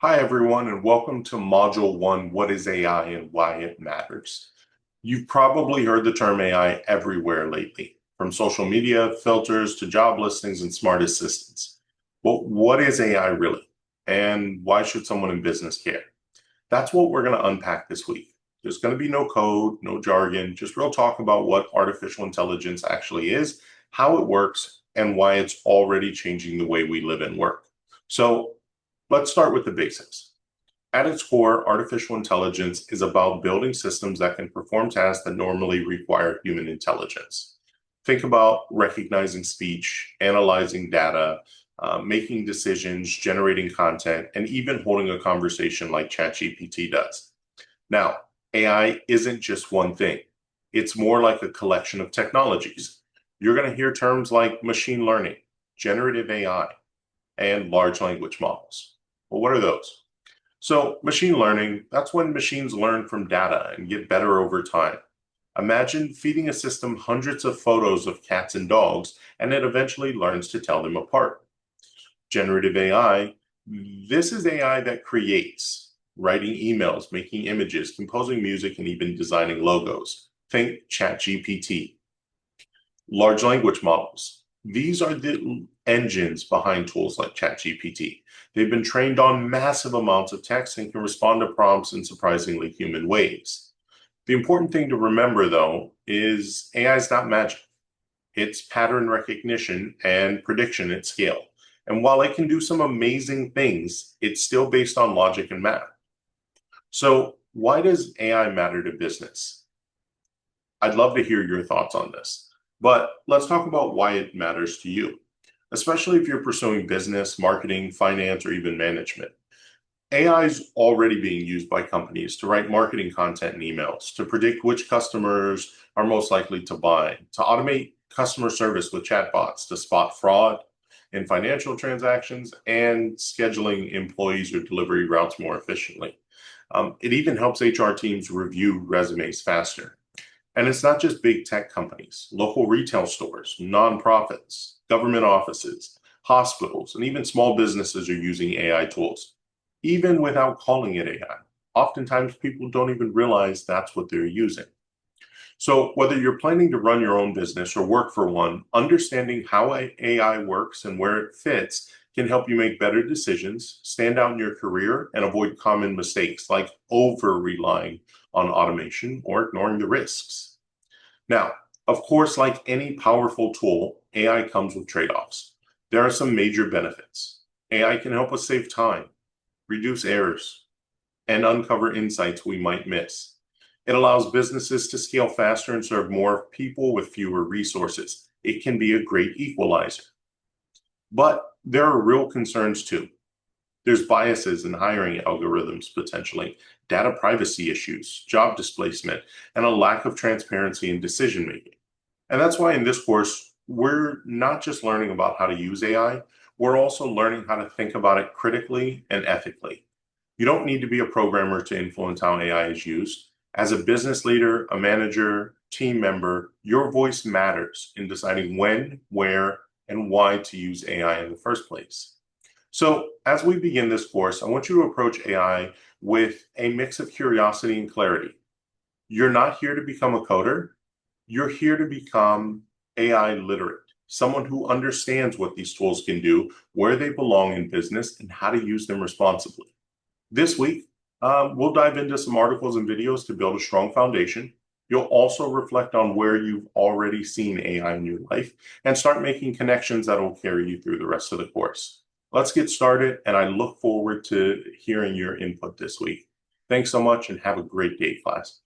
Hi, everyone, and welcome to Module 1, What is AI and Why It Matters? You've probably heard the term AI everywhere lately, from social media filters to job listings and smart assistants. But what is AI really? And why should someone in business care? That's what we're going to unpack this week. There's going to be no code, no jargon, just real talk about what artificial intelligence actually is, how it works, and why it's already changing the way we live and work. So let's start with the basics. At its core, artificial intelligence is about building systems that can perform tasks that normally require human intelligence. Think about recognizing speech, analyzing data, making decisions, generating content, and even holding a conversation like ChatGPT does. Now, AI isn't just one thing. It's more like a collection of technologies. You're going to hear terms like machine learning, generative AI, and large language models. Well, what are those? So machine learning, that's when machines learn from data and get better over time. Imagine feeding a system hundreds of photos of cats and dogs, and it eventually learns to tell them apart. Generative AI, this is AI that creates, writing emails, making images, composing music, and even designing logos. Think ChatGPT. Large language models. These are the engines behind tools like ChatGPT. They've been trained on massive amounts of text and can respond to prompts in surprisingly human ways. The important thing to remember, though, is AI is not magic. It's pattern recognition and prediction at scale. And while it can do some amazing things, it's still based on logic and math. So, why does AI matter to business? I'd love to hear your thoughts on this. But let's talk about why it matters to you, especially if you're pursuing business, marketing, finance, or even management. AI is already being used by companies to write marketing content and emails, to predict which customers are most likely to buy, to automate customer service with chatbots, to spot fraud in financial transactions, and scheduling employees or delivery routes more efficiently. It even helps HR teams review resumes faster. And it's not just big tech companies, local retail stores, nonprofits, government offices, hospitals, and even small businesses are using AI tools, even without calling it AI. Oftentimes, people don't even realize that's what they're using. So, whether you're planning to run your own business or work for one, understanding how AI works and where it fits can help you make better decisions, stand out in your career, and avoid common mistakes like over relying on automation or ignoring the risks. Now, of course, like any powerful tool, AI comes with trade offs. There are some major benefits. AI can help us save time, reduce errors, and uncover insights we might miss. It allows businesses to scale faster and serve more people with fewer resources. It can be a great equalizer. But there are real concerns too. There's biases in hiring algorithms potentially, data privacy issues, job displacement, and a lack of transparency in decision making. And that's why in this course, we're not just learning about how to use AI, we're also learning how to think about it critically and ethically. You don't need to be a programmer to influence how AI is used. As a business leader, a manager, team member, your voice matters in deciding when, where, and why to use AI in the first place. So, as we begin this course, I want you to approach AI with a mix of curiosity and clarity. You're not here to become a coder, you're here to become AI literate, someone who understands what these tools can do, where they belong in business, and how to use them responsibly. This week, we'll dive into some articles and videos to build a strong foundation. You'll also reflect on where you've already seen AI in your life and start making connections that will carry you through the rest of the course. Let's get started, and I look forward to hearing your input this week. Thanks so much, and have a great day, class.